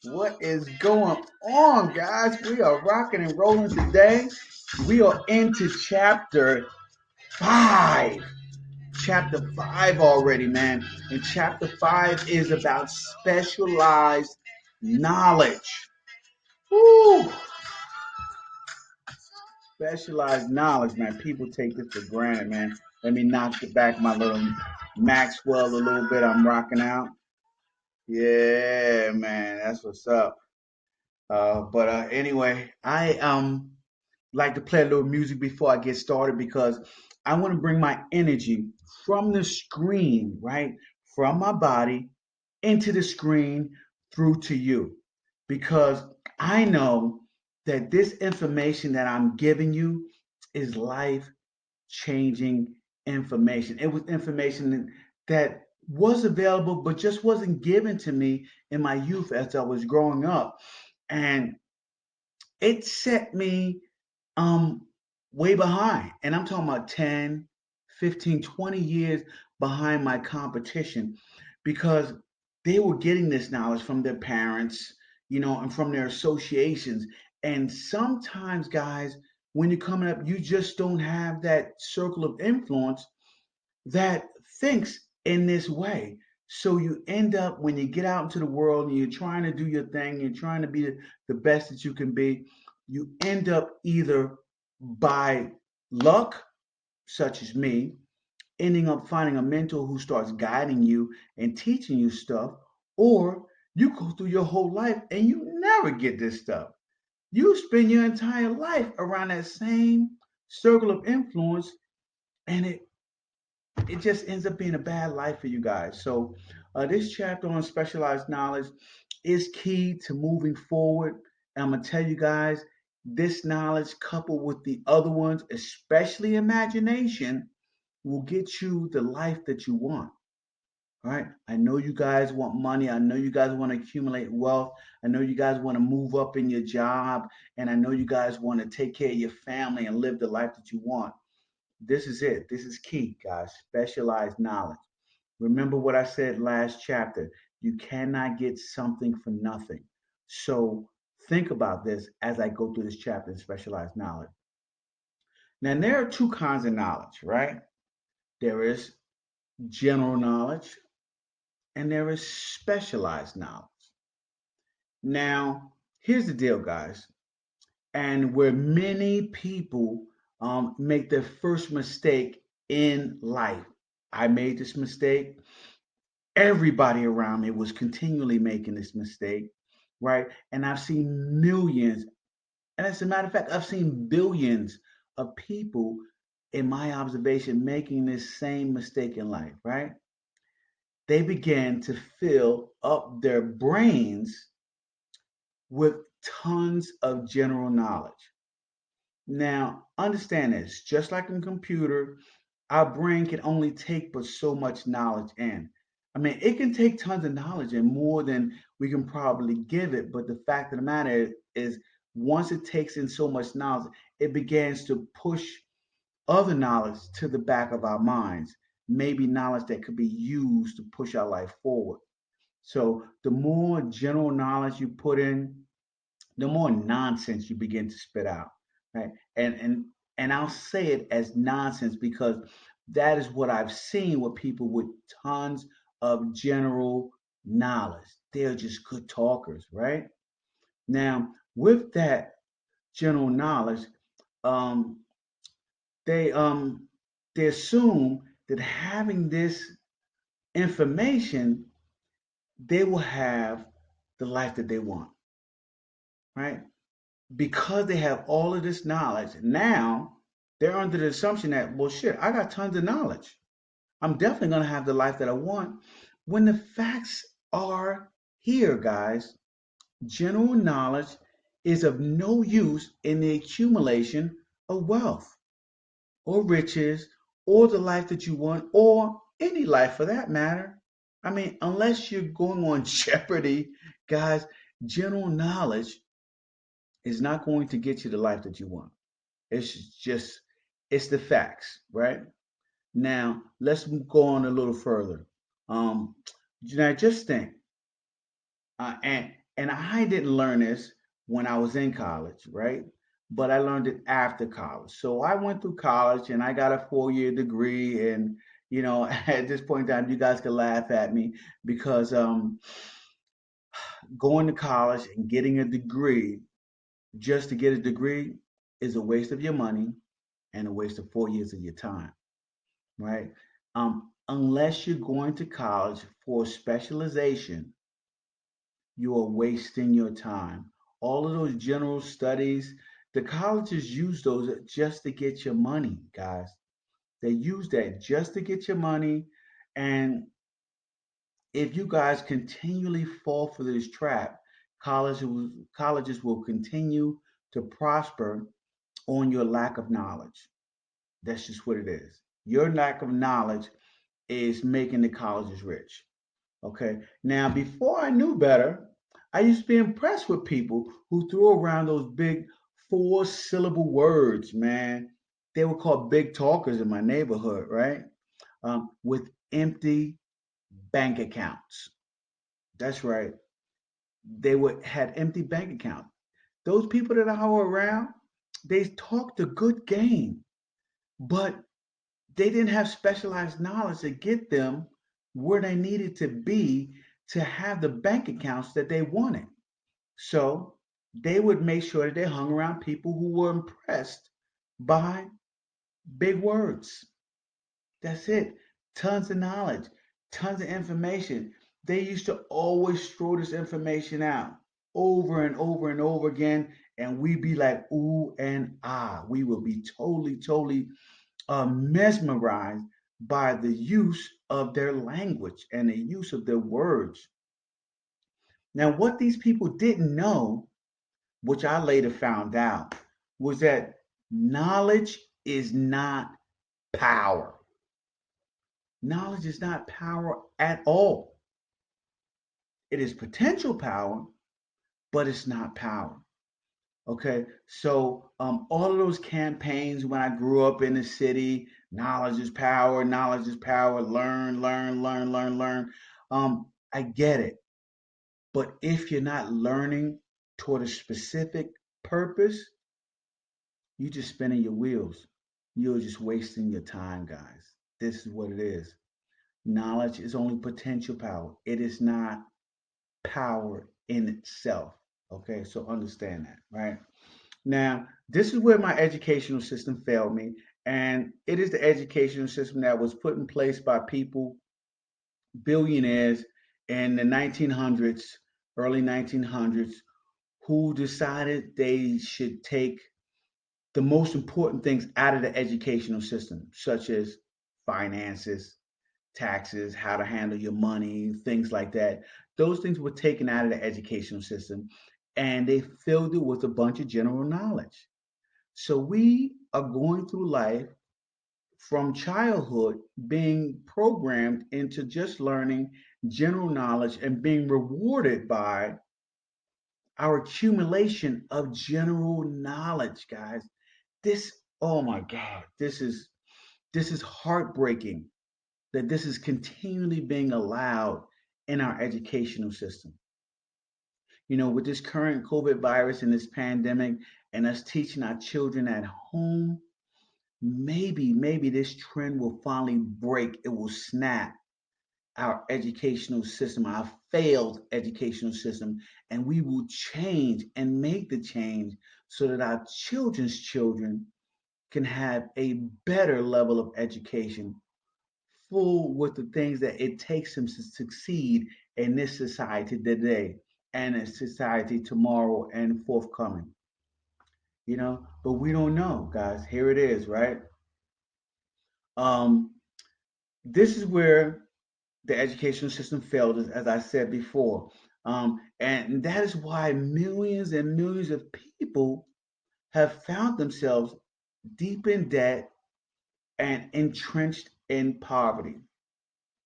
What is going on, guys? We are rocking and rolling today. We are into five. Chapter five already, man. And chapter five is about specialized knowledge. Woo! Specialized knowledge, man. People take this for granted, man. Let me knock the back of my little Maxwell a little bit. I'm rocking out. Yeah, man. That's what's up. But anyway, I like to play a little music before I get started because I want to bring my energy from the screen, right? From my body into the screen through to you. Because I know that this information that I'm giving you is life changing information. It was information that was available, but just wasn't given to me in my youth as I was growing up. And it set me um way behind. And I'm talking about 10, 15, 20 years behind my competition because they were getting this knowledge from their parents, and from their associations. And sometimes, guys, when you're coming up, you just don't have that circle of influence that thinks in this way. So you end up when you get out into the world and you're trying to do your thing, you're trying to be the best that you can be, you end up either by luck, such as me, ending up finding a mentor who starts guiding you and teaching you stuff, or you go through your whole life and you never get this stuff. You spend your entire life around that same circle of influence, and it just ends up being a bad life for you guys. So, this chapter on specialized knowledge is key to moving forward. And I'm going to tell you guys this knowledge, coupled with the other ones, especially imagination, will get you the life that you want. All right. I know you guys want money. I know you guys want to accumulate wealth. I know you guys want to move up in your job. And I know you guys want to take care of your family and live the life that you want. This is it. This is key, guys. Specialized knowledge. Remember what I said last chapter. You cannot get something for nothing. So think about this as I go through this chapter in specialized knowledge. Now, there are two kinds of knowledge, right? There is general knowledge and there is specialized knowledge. Now, here's the deal, guys. And where many people make their first mistake in life. I made this mistake. Everybody around me was continually making this mistake, right? And I've seen millions, and as a matter of fact, I've seen billions of people in my observation making this same mistake in life, right? They began to fill up their brains with tons of general knowledge. Now, understand this, just like in computer, our brain can only take but so much knowledge in. I mean, it can take tons of knowledge and more than we can probably give it, but the fact of the matter is once it takes in so much knowledge, it begins to push other knowledge to the back of our minds, maybe knowledge that could be used to push our life forward. So the more general knowledge you put in, the more nonsense you begin to spit out, right? And I'll say it as nonsense because that is what I've seen with people with tons of general knowledge. They're just good talkers, right? Now, with that general knowledge, um, they um, they assume that having this information, they will have the life that they want, right? Because they have all of this knowledge, now they're under the assumption that, well, shit, I got tons of knowledge. I'm definitely going to have the life that I want. When the facts are here, guys, general knowledge is of no use in the accumulation of wealth or riches or the life that you want or any life for that matter. I mean, unless you're going on Jeopardy, guys, general knowledge is not going to get you the life that you want. It's just, it's the facts, right? Now, let's go on a little further. Um, now, just think, and And I didn't learn this when I was in college, right? But I learned it after college. So I went through college and I got a 4 year degree. And, at this point in time, you guys can laugh at me because going to college and getting a degree just to get a degree is a waste of your money and a waste of 4 years of your time, right? Unless you're going to college for specialization, you are wasting your time. All of those general studies, the colleges use those just to get your money, guys. They use that just to get your money. And if you guys continually fall for this trap, colleges will continue to prosper on your lack of knowledge. That's just what it is. Your lack of knowledge is making the colleges rich. Okay. Now, before I knew better, I used to be impressed with people who threw around those big 4 syllable words, man. They were called big talkers in my neighborhood, right? With empty bank accounts. That's right. They would had empty bank accounts. Those people that I were around, they talked a good game, but they didn't have specialized knowledge to get them where they needed to be to have the bank accounts that they wanted. So they would make sure that they hung around people who were impressed by big words. That's it. Tons of knowledge, tons of information. They used to always throw this information out over and over and over again. And we'd be like, ooh and ah. We will be totally mesmerized by the use of their language and the use of their words. Now, what these people didn't know, which I later found out, was that knowledge is not power. Knowledge is not power at all. It is potential power, but it's not power. Okay, so all of those campaigns when I grew up in the city, knowledge is power, learn. I get it. But if you're not learning toward a specific purpose, you're just spinning your wheels. You're just wasting your time, guys. This is what it is. Knowledge is only potential power, it is not power in itself. Okay, so understand that, right? Now, this is where my educational system failed me, and it is the educational system that was put in place by people, billionaires in the 1900s, early 1900s, who decided they should take the most important things out of the educational system, such as finances, taxes, how to handle your money, things like that. Those things were taken out of the educational system and they filled it with a bunch of general knowledge. So we are going through life from childhood being programmed into just learning general knowledge and being rewarded by our accumulation of general knowledge, guys. This, oh my God, this is heartbreaking that this is continually being allowed in our educational system. With this current COVID virus and this pandemic and us teaching our children at home, maybe this trend will finally break. It will snap our educational system, our failed educational system, and we will change and make the change so that our children's children can have a better level of education, full with the things that it takes them to succeed in this society today and in society tomorrow and forthcoming. But we don't know, guys. Here it is, right? Um, this is where the educational system failed, as I said before. And that is why millions and millions of people have found themselves deep in debt and entrenched in poverty.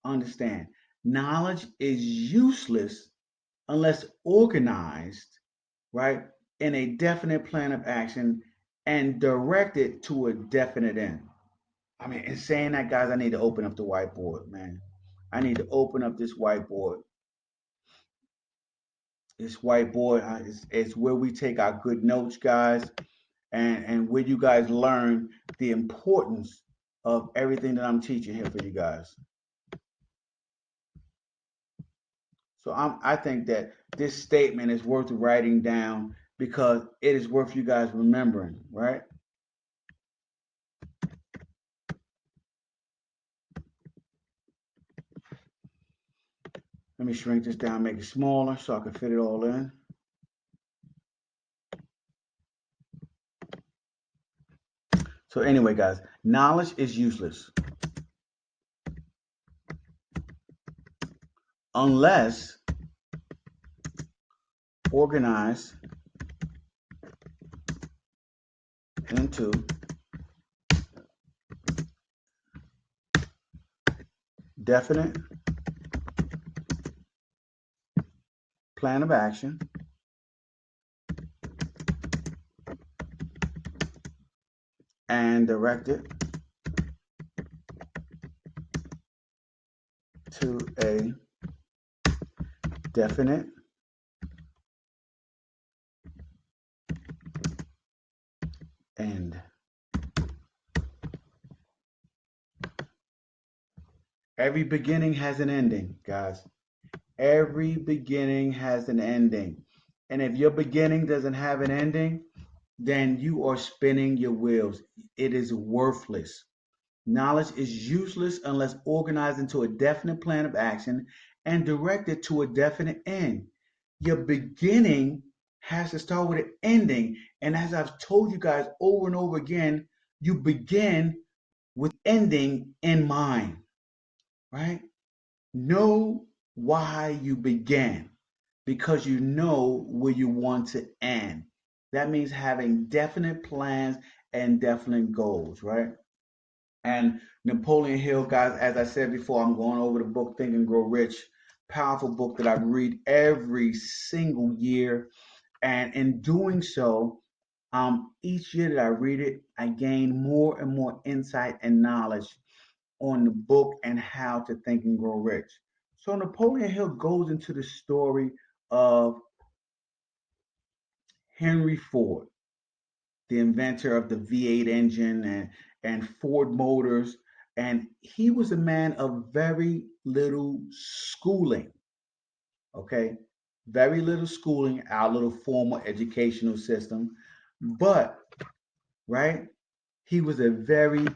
Understand, knowledge is useless unless organized, right, in a definite plan of action and directed to a definite end. I mean, in saying that, guys, I need to open up the whiteboard, man. I need to open up this whiteboard. It's Whiteboard. It's where we take our good notes, guys, and where you guys learn the importance of everything that I'm teaching here for you guys. So I think that this statement is worth writing down because it is worth you guys remembering, right? Let me shrink this down, make it smaller so I can fit it all in. So anyway, guys, knowledge is useless unless organized into definite plan of action and directed to a definite end. Every beginning has an ending, guys. Every beginning has an ending. And if your beginning doesn't have an ending, then you are spinning your wheels. It is worthless. Knowledge is useless unless organized into a definite plan of action and directed to a definite end. Your beginning has to start with an ending. And as I've told you guys over and over again, you begin with ending in mind, right? Know why you began because you know where you want to end. That means having definite plans and definite goals, right? And Napoleon Hill, guys, as I said before, I'm going over the book Think and Grow Rich. Powerful book that I read every single year. And in doing so, each year that I read it, I gain more and more insight and knowledge on the book and how to think and grow rich. So Napoleon Hill goes into the story of Henry Ford, the inventor of the V8 engine and Ford Motors. And he was a man of very little schooling, okay? Very little schooling, our little formal educational system. But, right, he was a very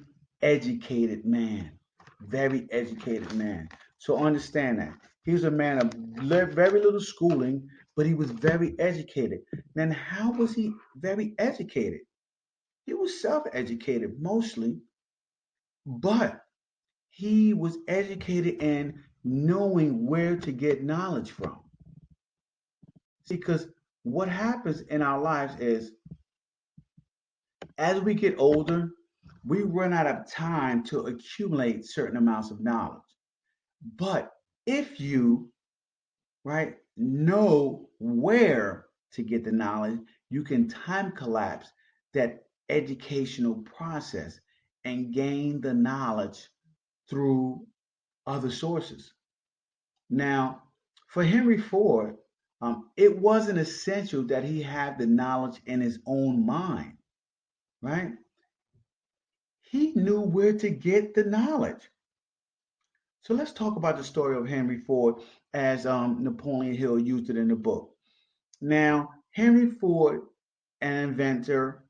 educated man, very educated man. So understand that. He was a man of very little schooling, but he was very educated. Then how was he very educated? He was self-educated mostly, but he was educated in knowing where to get knowledge from. See, because what happens in our lives is as we get older, we run out of time to accumulate certain amounts of knowledge. But if you, right, know where to get the knowledge, you can time collapse that educational process and gain the knowledge through other sources. Now, for Henry Ford, it wasn't essential that he have the knowledge in his own mind, right? He knew where to get the knowledge. So let's talk about the story of Henry Ford as Napoleon Hill used it in the book. Now, Henry Ford, an inventor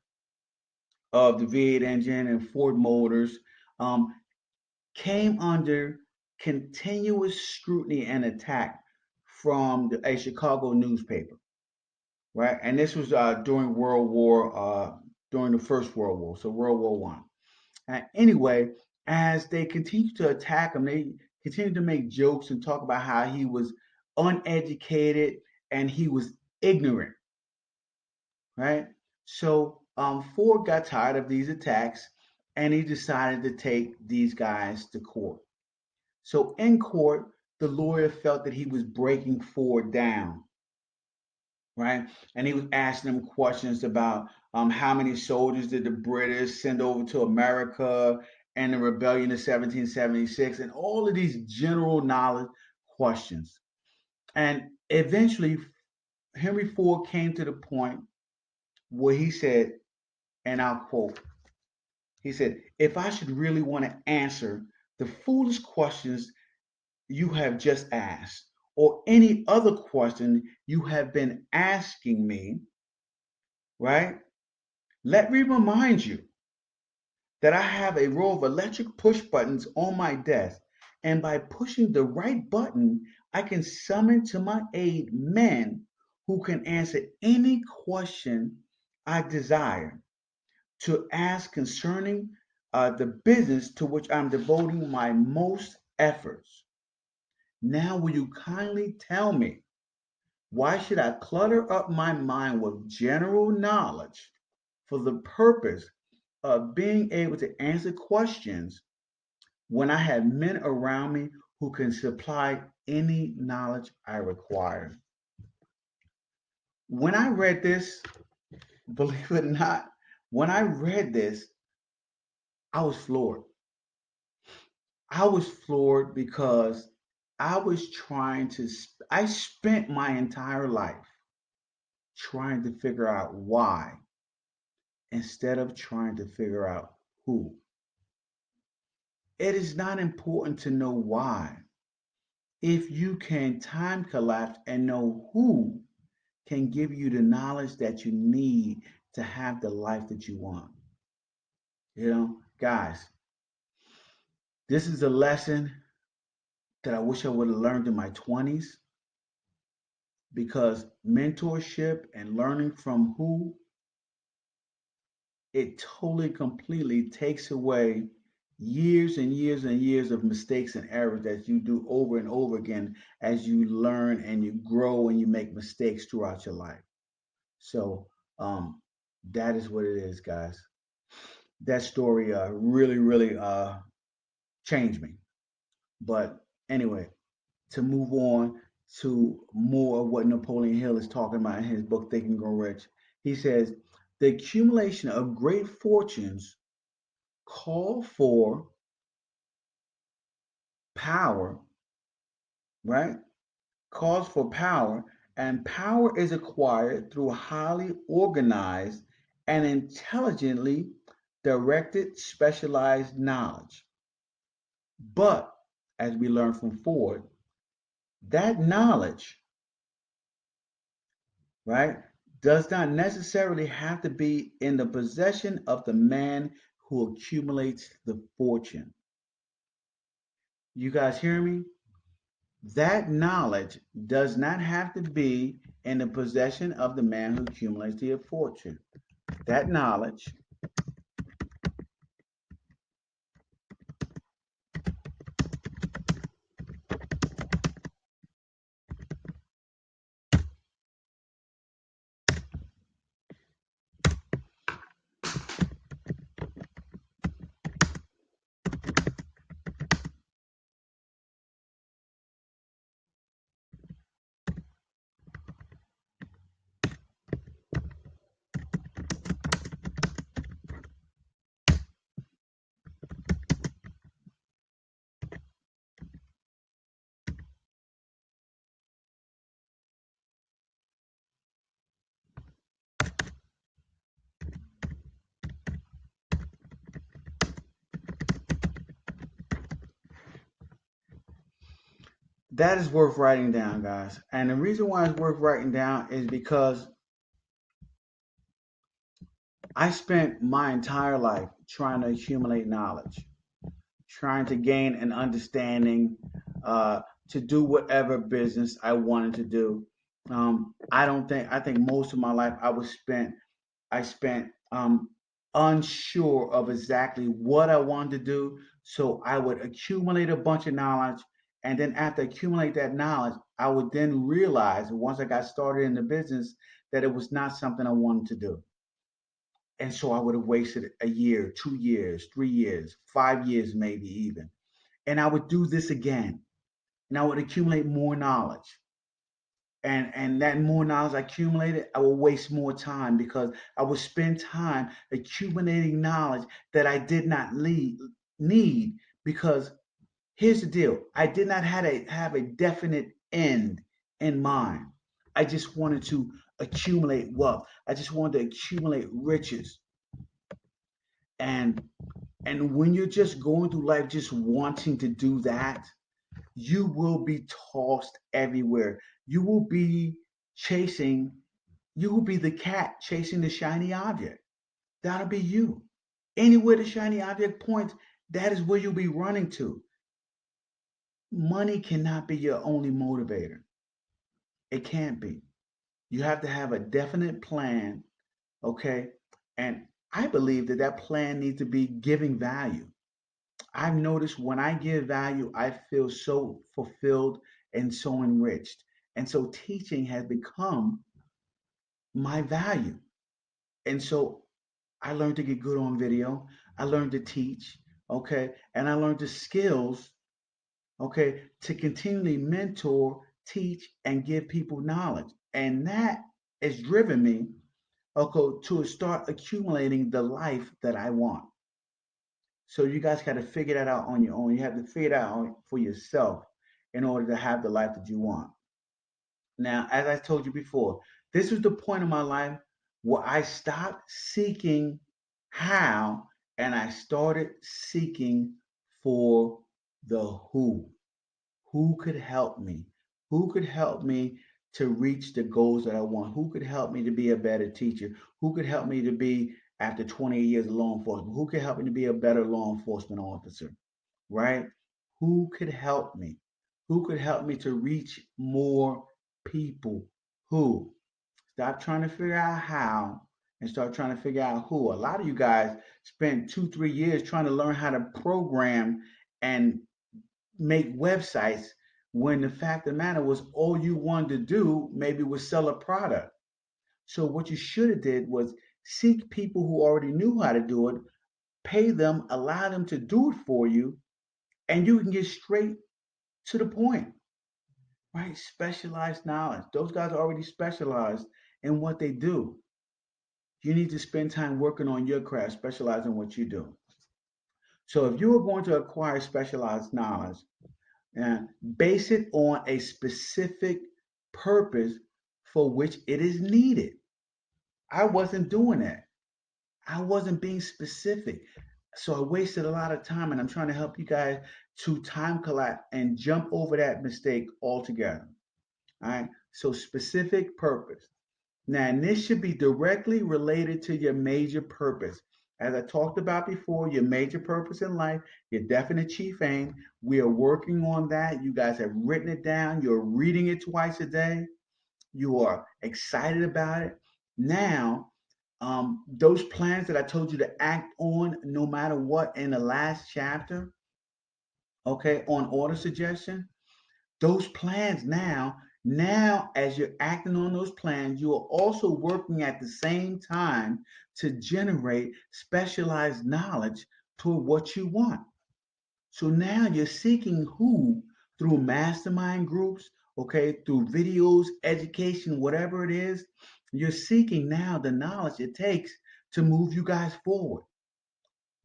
of the V8 engine and Ford Motors, um, came under continuous scrutiny and attack from a Chicago newspaper, right? And this was during the First World War, so World War One. Anyway, as they continued to attack him, they continued to make jokes and talk about how he was uneducated and he was ignorant, right? So Ford got tired of these attacks and he decided to take these guys to court. So in court, the lawyer felt that he was breaking Ford down, right? And he was asking them questions about how many soldiers did the British send over to America and the rebellion of 1776, and all of these general knowledge questions. And eventually, Henry Ford came to the point where he said, and I'll quote, he said, if I should really want to answer the foolish questions you have just asked, or any other question you have been asking me, right? Let me remind you that I have a row of electric push buttons on my desk, and by pushing the right button, I can summon to my aid men who can answer any question I desire to ask concerning the business to which I'm devoting my most efforts. Now, will you kindly tell me, why should I clutter up my mind with general knowledge for the purpose of being able to answer questions when I have men around me who can supply any knowledge I require? When I read this, believe it or not, when I read this, I was floored. I was floored because I was I spent my entire life trying to figure out why instead of trying to figure out who. It is not important to know why if you can time collapse and know who can give you the knowledge that you need to have the life that you want. Guys, this is a lesson that I wish I would have learned in my 20s, because mentorship and learning from who, it totally completely takes away years and years and years of mistakes and errors that you do over and over again as you learn and you grow and you make mistakes throughout your life. So that is what it is, guys. That story really changed me. But anyway, to move on to more of what Napoleon Hill is talking about in his book Think and Grow Rich, he says the accumulation of great fortunes call for power, right? Calls for power, and power is acquired through highly organized and intelligently directed specialized knowledge. But as we learn from Ford, that knowledge, right, does not necessarily have to be in the possession of the man who accumulates the fortune. You guys hear me? That knowledge does not have to be in the possession of the man who accumulates the fortune. That knowledge, that is worth writing down, guys. And the reason why it's worth writing down is because I spent my entire life trying to accumulate knowledge, trying to gain an understanding, to do whatever business I wanted to do. I think most of my life I spent unsure of exactly what I wanted to do. So I would accumulate a bunch of knowledge. And then after accumulate that knowledge, I would then realize once I got started in the business that it was not something I wanted to do. And so I would have wasted a year, 2 years, 3 years, 5 years, maybe even. And I would do this again. And I would accumulate more knowledge. And that more knowledge I accumulated, I will waste more time because I would spend time accumulating knowledge that I did not need. Because here's the deal: I did not have a definite end in mind. I just wanted to accumulate wealth. I just wanted to accumulate riches. And when you're just going through life just wanting to do that, you will be tossed everywhere. You will be chasing, you will be the cat chasing the shiny object. That'll be you. Anywhere the shiny object points, that is where you'll be running to. Money cannot be your only motivator. It can't be. You have to have a definite plan, okay? And I believe that that plan needs to be giving value. I've noticed when I give value, I feel so fulfilled and so enriched. And so teaching has become my value. And so I learned to get good on video. I learned to teach, okay? And I learned the skills, okay, to continually mentor, teach, and give people knowledge. And that has driven me, okay, to start accumulating the life that I want. So you guys got to figure that out on your own. You have to figure it out for yourself in order to have the life that you want. Now, as I told you before, this was the point of my life where I stopped seeking how and I started seeking for the who. Who could help me? Who could help me to reach the goals that I want? Who could help me to be a better teacher? Who could help me to be, after 20 years of law enforcement, who could help me to be a better law enforcement officer, right? Who could help me? Who could help me to reach more people? Who? Stop trying to figure out how and start trying to figure out who. A lot of you guys spent 2, 3 years trying to learn how to program and make websites when the fact of the matter was all you wanted to do maybe was sell a product. So what you should have did was seek people who already knew how to do it, pay them, allow them to do it for you, and you can get straight to the point, right? Specialized knowledge. Those guys are already specialized in what they do. You need to spend time working on your craft, specialize in what you do. So if you are going to acquire specialized knowledge, and base it on a specific purpose for which it is needed. I wasn't doing that. I wasn't being specific. So I wasted a lot of time, and I'm trying to help you guys to time collapse and jump over that mistake altogether. All right. So specific purpose. Now, and this should be directly related to your major purpose. As I talked about before, your major purpose in life, your definite chief aim. We are working on that. You guys have written it down. You're reading it twice a day. You are excited about it. Now, those plans that I told you to act on no matter what in the last chapter, okay, on order suggestion, those plans now as you're acting on those plans, you are also working at the same time to generate specialized knowledge toward what you want. So now you're seeking who through mastermind groups, okay, through videos, education, whatever it is, you're seeking now the knowledge it takes to move you guys forward.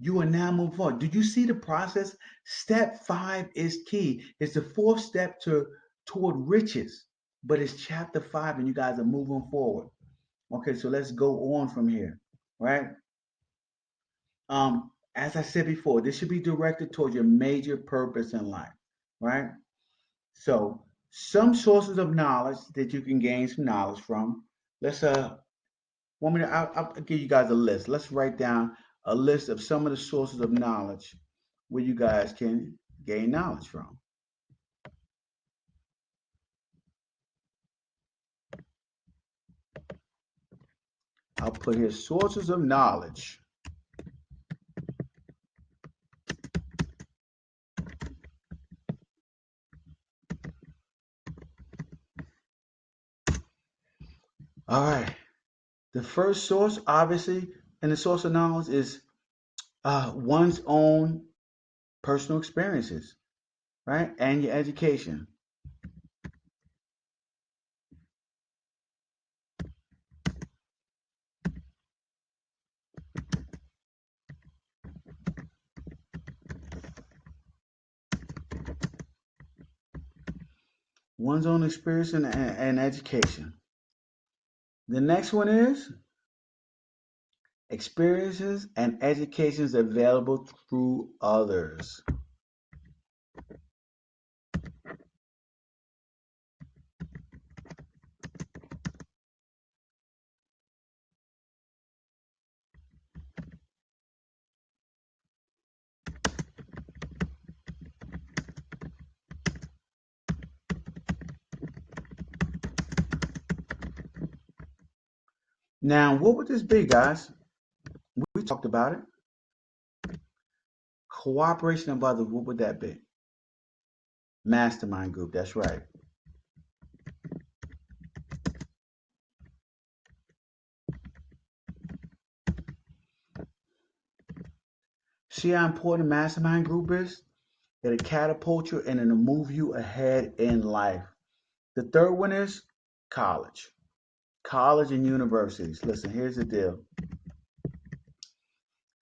You are now moving forward. Do you see the process? Step 5 is key. It's the fourth step toward riches, but it's chapter 5, and you guys are moving forward. Okay, so let's go on from here, right? As I said before, this should be directed towards your major purpose in life, right? So, some sources of knowledge that you can gain some knowledge from. Let's Want me to? I'll give you guys a list. Let's write down a list of some of the sources of knowledge where you guys can gain knowledge from. I'll put here sources of knowledge. All right. The first source, obviously, and the source of knowledge is one's own personal experiences, right? And your education. One's own experience and education. The next one is experiences and educations available through others. Now, what would this be, guys? We talked about it. Cooperation of others, what would that be? Mastermind group, that's right. See how important mastermind group is? It'll catapult you and it'll move you ahead in life. The third one is college. College and universities. Listen, here's the deal.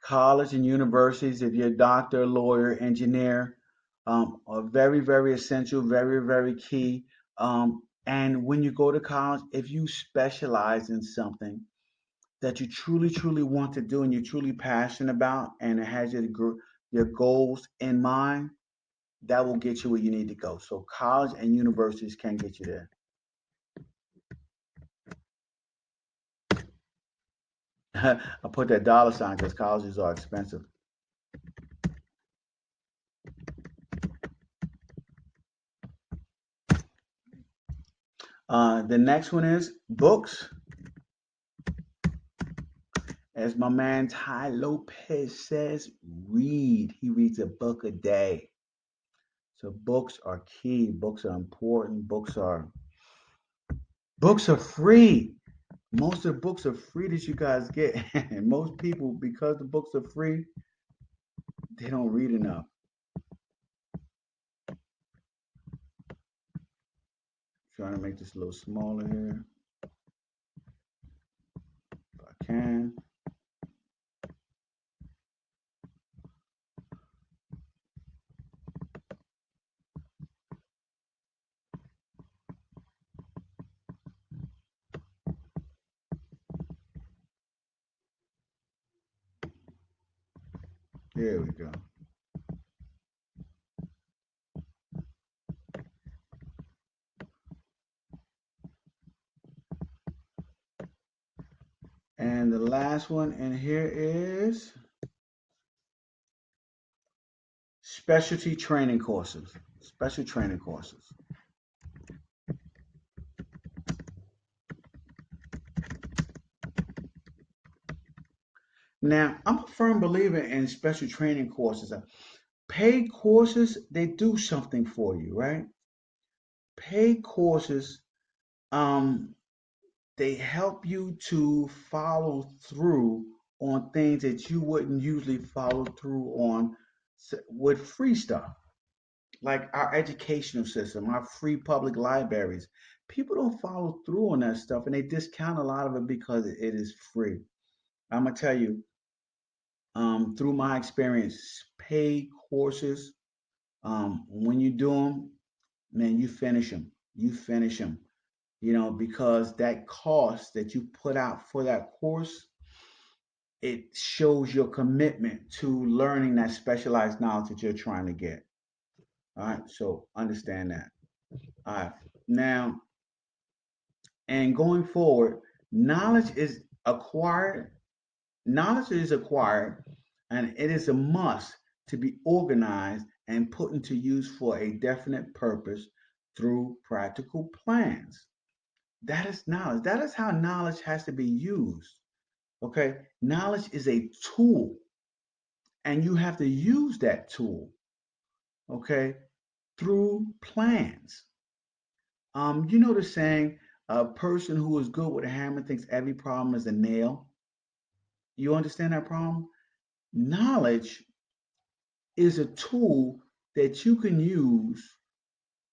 College and universities, if you're a doctor, lawyer, engineer, are very, very essential, very, very key. And when you go to college, if you specialize in something that you truly, truly want to do and you're truly passionate about, and it has your goals in mind, that will get you where you need to go. So college and universities can get you there. I put that dollar sign because colleges are expensive. The next one is books. As my man Ty Lopez says, read. He reads a book a day. So books are key. Books are important. Books are free. Most of the books are free that you guys get. And most people, because the books are free, they don't read enough. Trying to make this a little smaller here. If I can. There we go. And the last one in here is specialty training courses. Special training courses. Now, I'm a firm believer in special training courses. Paid courses, they do something for you, right? Paid courses, um, they help you to follow through on things that you wouldn't usually follow through on with free stuff. Like our educational system, our free public libraries. People don't follow through on that stuff and they discount a lot of it because it is free. I'm gonna tell you, through my experience, paid courses, when you do them, man, you finish them. You finish them, because that cost that you put out for that course, it shows your commitment to learning that specialized knowledge that you're trying to get. All right, so understand that. All right, now, and going forward, knowledge is acquired. Knowledge is acquired, and it is a must to be organized and put into use for a definite purpose through practical plans. That is knowledge. That is how knowledge has to be used. Okay? Knowledge is a tool, and you have to use that tool, okay, through plans. You know the saying, a person who is good with a hammer thinks every problem is a nail. You understand that problem? Knowledge is a tool that you can use,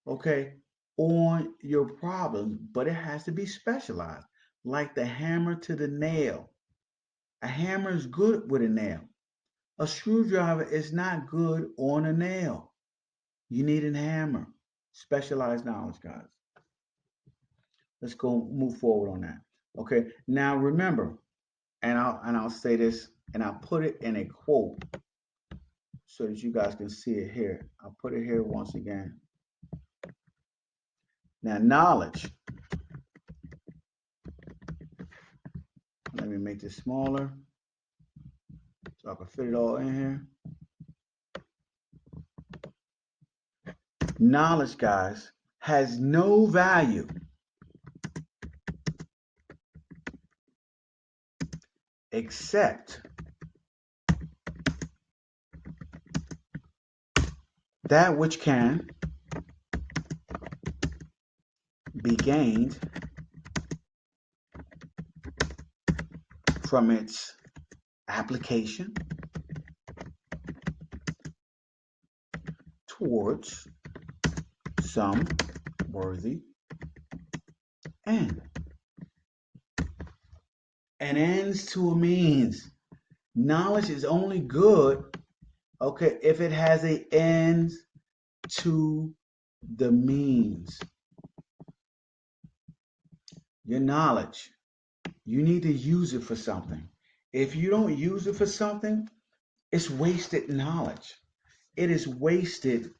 okay, on your problems, but it has to be specialized, like the hammer to the nail. A hammer is good with a nail. A screwdriver is not good on a nail. You need a hammer. Specialized knowledge, guys. Let's go move forward on that. Okay. Now remember, and I'll say this, and I'll put it in a quote so that you guys can see it here. I'll put it here once again. Now, knowledge. Let me make this smaller so I can fit it all in here. Knowledge, guys, has no value except that which can be gained from its application towards some worthy end. An ends to a means. Knowledge is only good, okay, if it has a end to the means. Your knowledge, you need to use it for something. If you don't use it for something, it's wasted knowledge. It is wasted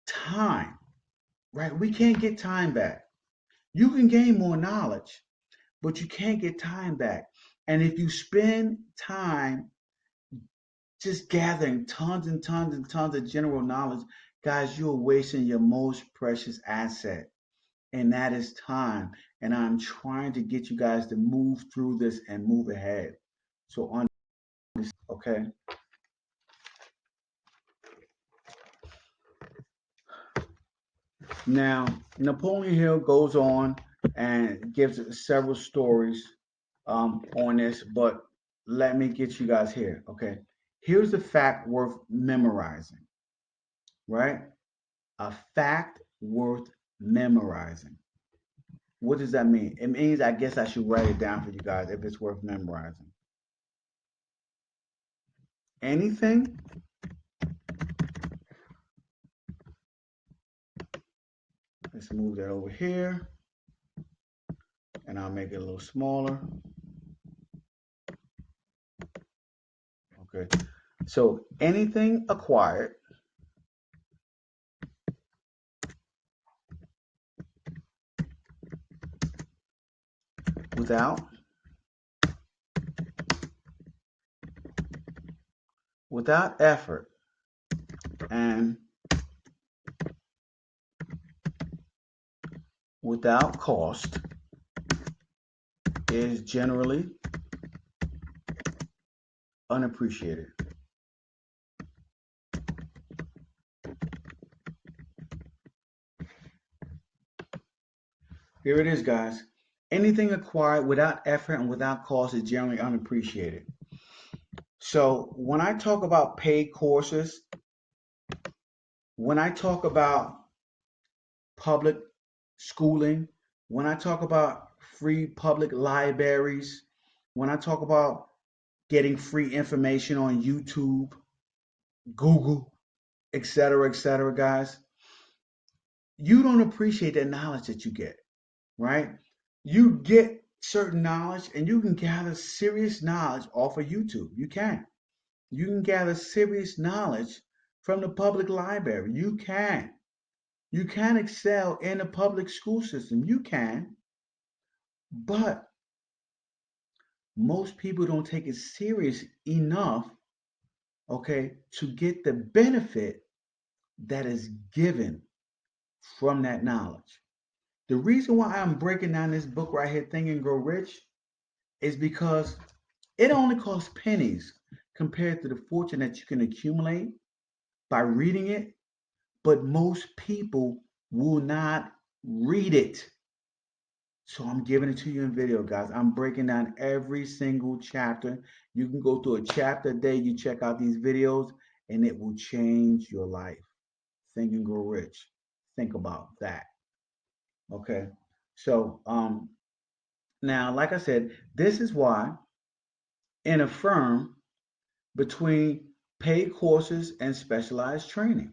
time, right? We can't get time back. You can gain more knowledge, but you can't get time back. And if you spend time just gathering tons and tons and tons of general knowledge, guys, you're wasting your most precious asset, and that is time. And I'm trying to get you guys to move through this and move ahead. So on this, okay. Now, Napoleon Hill goes on and gives several stories on this, but let me get you guys here. Okay. Here's a fact worth memorizing, right? A fact worth memorizing. What does that mean? It means I guess I should write it down for you guys if it's worth memorizing. Anything let's move that over here and I'll make it a little smaller. Okay. So anything acquired without effort and without cost is generally unappreciated. Here it is, guys. Anything acquired without effort and without cost is generally unappreciated. So when I talk about paid courses, when I talk about public schooling, when I talk about free public libraries, when I talk about getting free information on YouTube, Google, etc., guys, you don't appreciate the knowledge that you get, right? You get certain knowledge and you can gather serious knowledge off of YouTube. You can. You can gather serious knowledge from the public library. You can. You can excel in the public school system. You can. But most people don't take it serious enough, okay, to get the benefit that is given from that knowledge. The reason why I'm breaking down this book right here, Think and Grow Rich, is because it only costs pennies compared to the fortune that you can accumulate by reading it, but most people will not read it. So I'm giving it to you in video, guys. I'm breaking down every single chapter. You can go through a chapter a day. You check out these videos, and it will change your life. Think and Grow Rich. Think about that. Okay. So now, like I said, this is why in a firm between paid courses and specialized training,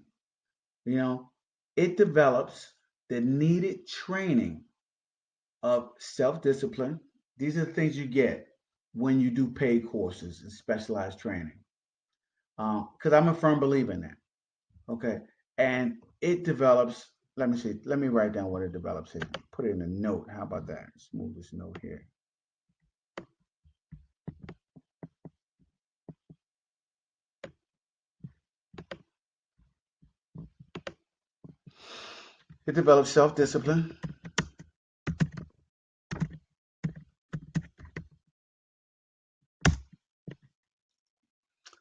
you know, it develops the needed training of self-discipline, These are the things you get when you do paid courses and specialized training. Because I'm a firm believer in that. Okay. And it develops, let me see, let me write down what it develops here. Put it in a note. How about that? Let's move this note here. It develops self discipline,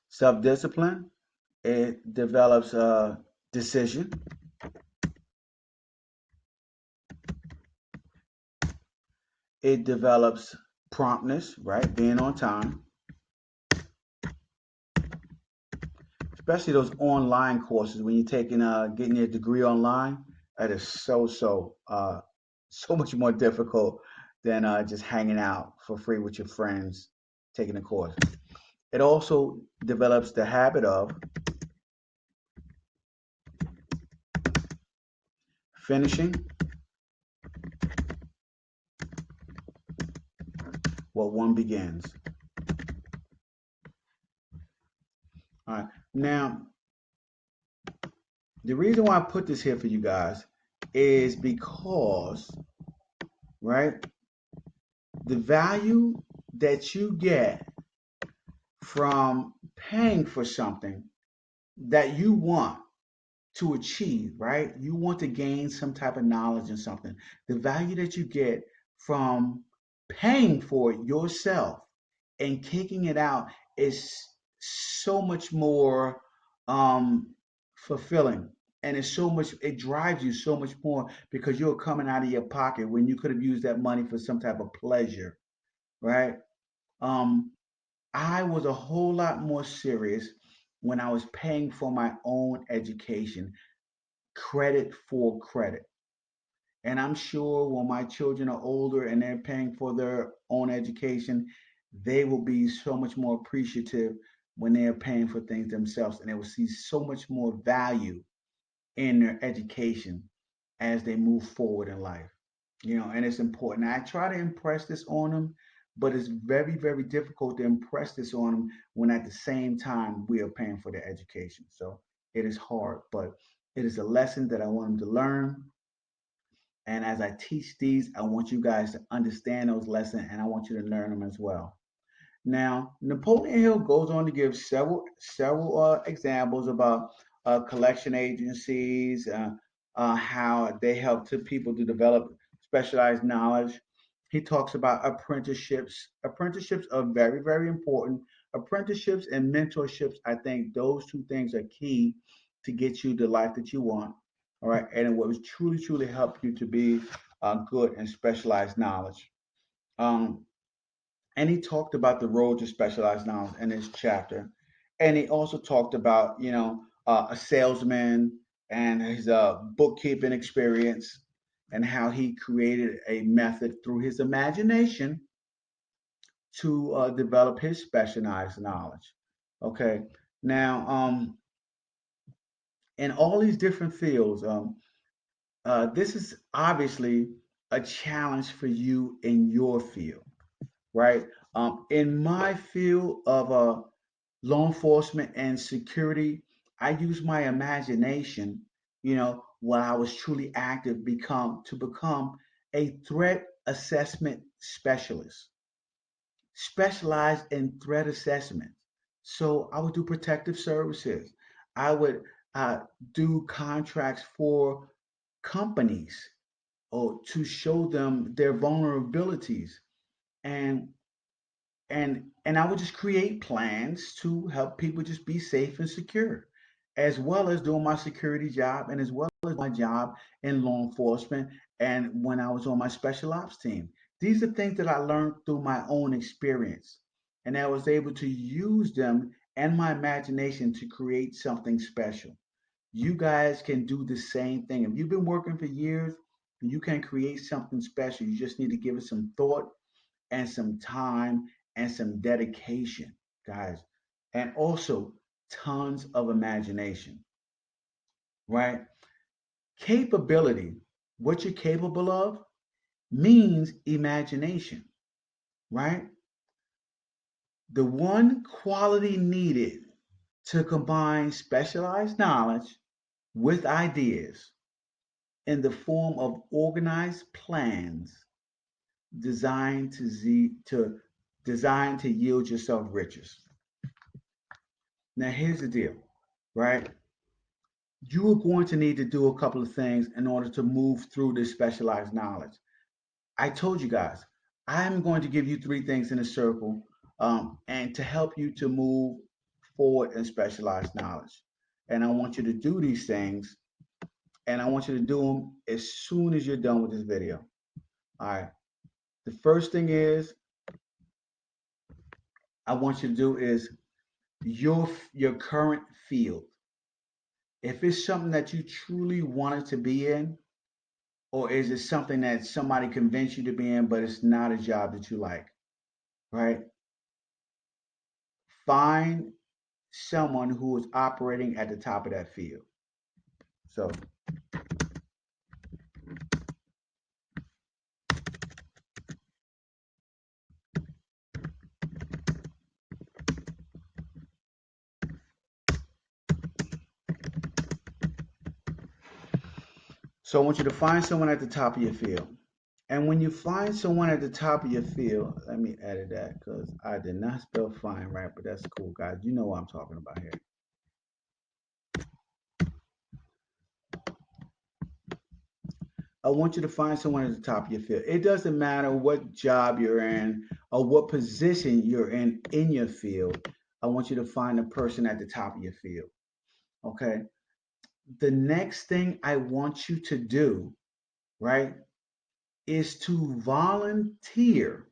self discipline. It develops decision. It develops promptness, right? Being on time, especially those online courses when you're taking getting your degree online. That is so much more difficult than just hanging out for free with your friends taking a course. It also develops the habit of finishing what one begins. All right. Now, the reason why I put this here for you guys is because, right, the value that you get from paying for something that you want to achieve, right? You want to gain some type of knowledge in something. The value that you get from paying for it yourself and kicking it out is so much more fulfilling. And it's so much, it drives you so much more because you're coming out of your pocket when you could have used that money for some type of pleasure, right? Um, I was a whole lot more serious when I was paying for my own education, credit for credit. And I'm sure when my children are older and they're paying for their own education, they will be so much more appreciative when they are paying for things themselves and they will see so much more value in their education as they move forward in life. And it's important. I try to impress this on them, but it's very, very difficult to impress this on them when at the same time we are paying for their education. So it is hard, but it is a lesson that I want them to learn. And as I teach these, I want you guys to understand those lessons and I want you to learn them as well. Now, Napoleon Hill goes on to give several examples about collection agencies, how they help to people to develop specialized knowledge. He talks about apprenticeships. Apprenticeships are very, very important. Apprenticeships and mentorships, I think those two things are key to get you the life that you want. All right, and it will truly, truly help you to be good and specialized knowledge. Um, and he talked about the road to specialized knowledge in this chapter. And he also talked about, a salesman and his bookkeeping experience and how he created a method through his imagination to develop his specialized knowledge. Okay. Now, in all these different fields, this is obviously a challenge for you in your field, right? In my field of law enforcement and security, I use my imagination, when I was truly active, become a threat assessment specialist, specialized in threat assessment. So I would do protective services. I would uh, do contracts for companies or to show them their vulnerabilities and and I would just create plans to help people just be safe and secure, as well as doing my security job and as well as my job in law enforcement and when I was on my special ops team. These are things that I learned through my own experience, and I was able to use them and my imagination to create something special. You guys can do the same thing. If you've been working for years, you can create something special. You just need to give it some thought and some time and some dedication, guys, and also tons of imagination, right? Capability, what you're capable of, means imagination. right? The one quality needed to combine specialized knowledge with ideas in the form of organized plans designed designed to yield yourself riches. Now here's the deal, right? You are going to need to do a couple of things in order to move through this specialized knowledge. I told you guys, I'm going to give you three things in a circle, and to help you to move forward in specialized knowledge. And I want you to do these things, and I want you to do them as soon as you're done with this video. All right. The first thing is I want you to do is your current field. If it's something that you truly wanted to be in, or is it something that somebody convinced you to be in, but it's not a job that you like, right? Find someone who is operating at the top of that field. So, so I want you to find someone at the top of your field. And when you find someone at the top of your field, let me edit that because I did not spell find right, but that's cool, guys. You know what I'm talking about here. I want you to find someone at the top of your field. It doesn't matter what job you're in or what position you're in your field. I want you to find a person at the top of your field. Okay. The next thing I want you to do, right, is to volunteer.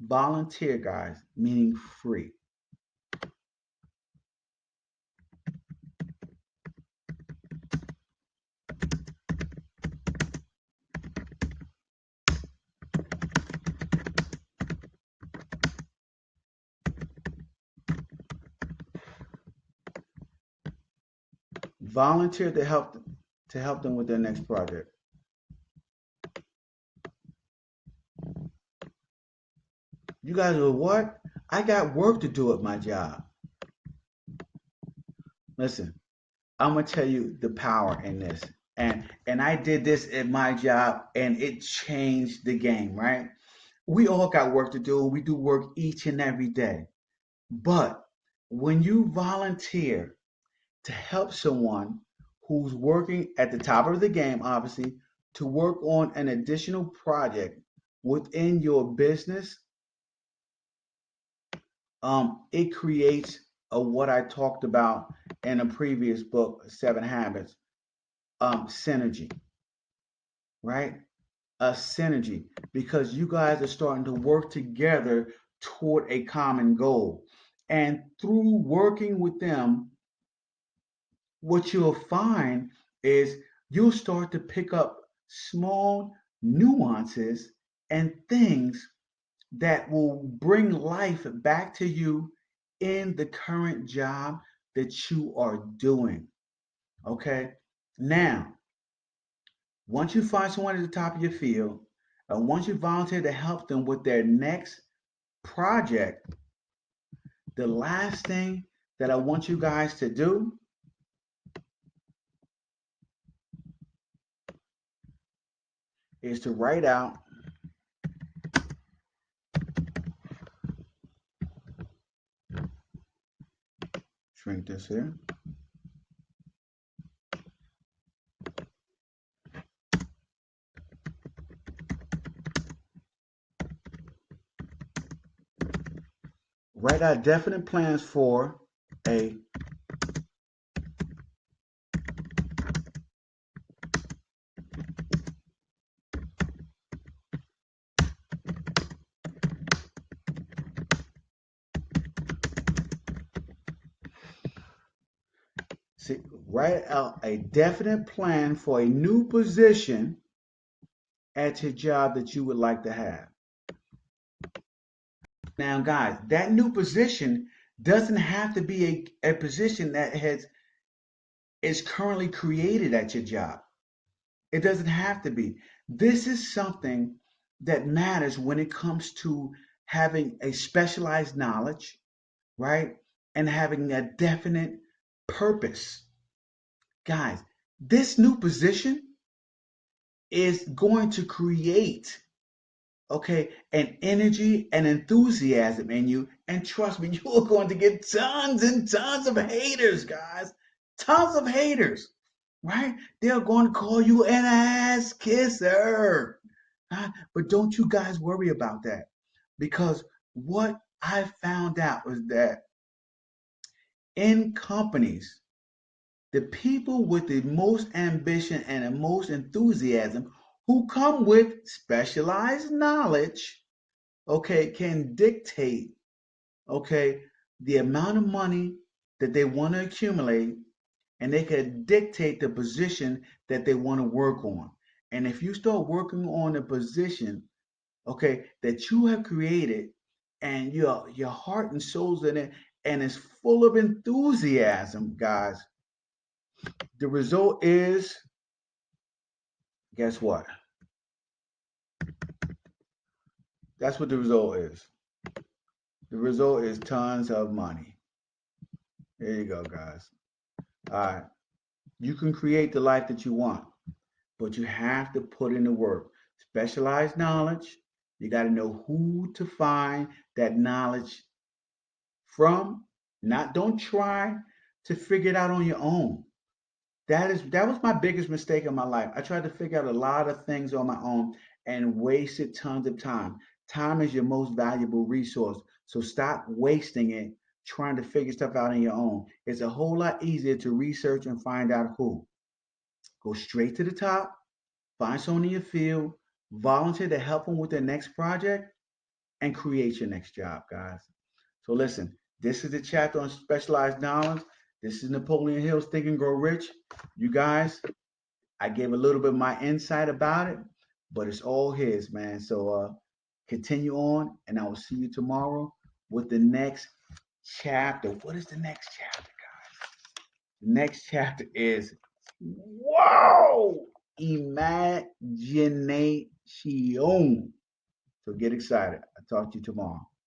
Volunteer, guys, meaning free. Volunteer to help them with their next project. You guys are what? I got work to do at my job. Listen, I'm gonna tell you the power in this. And I did this at my job and it changed the game, right? We all got work to do. We do work each and every day. But when you volunteer to help someone who's working at the top of the game, obviously, to work on an additional project within your business, it creates what I talked about in a previous book, Seven Habits, synergy, right? A synergy because you guys are starting to work together toward a common goal. And through working with them, what you'll find is you'll start to pick up small nuances and things that will bring life back to you in the current job that you are doing. Okay. Now, once you find someone at the top of your field, and once you volunteer to help them with their next project, the last thing that I want you guys to do is to write out, shrink this here, write out definite plans for a see, write out a definite plan for a new position at your job that you would like to have. Now, guys, that new position doesn't have to be a position that is currently created at your job. It doesn't have to be. This is something that matters when it comes to having a specialized knowledge, right? And having a definite purpose. Guys, this new position is going to create, okay, an energy and enthusiasm in you. And trust me, you are going to get tons and tons of haters, guys. Tons of haters, right? They're going to call you an ass kisser. But don't you guys worry about that, because what I found out was that in companies, the people with the most ambition and the most enthusiasm, who come with specialized knowledge, okay, can dictate, okay, the amount of money that they want to accumulate, and they can dictate the position that they want to work on. And if you start working on a position, okay, that you have created, and your heart and soul's in it, and it's full of enthusiasm, guys, the result is, guess what? That's what the result is. The result is tons of money. There you go, guys. All right. You can create the life that you want, but you have to put in the work. Specialized knowledge. You got to know who to find that knowledge from. Not, don't try to figure it out on your own. That was my biggest mistake in my life. I tried to figure out a lot of things on my own and wasted tons of time. Time is your most valuable resource. So stop wasting it trying to figure stuff out on your own. It's a whole lot easier to research and find out who. Go straight to the top, find someone in your field, volunteer to help them with their next project, and create your next job, guys. So listen, this is the chapter on specialized knowledge. This is Napoleon Hill's Think and Grow Rich. You guys, I gave a little bit of my insight about it, but it's all his, man. So continue on, and I will see you tomorrow with the next chapter. What is the next chapter, guys? The next chapter is, whoa, imagination. So get excited. I'll talk to you tomorrow.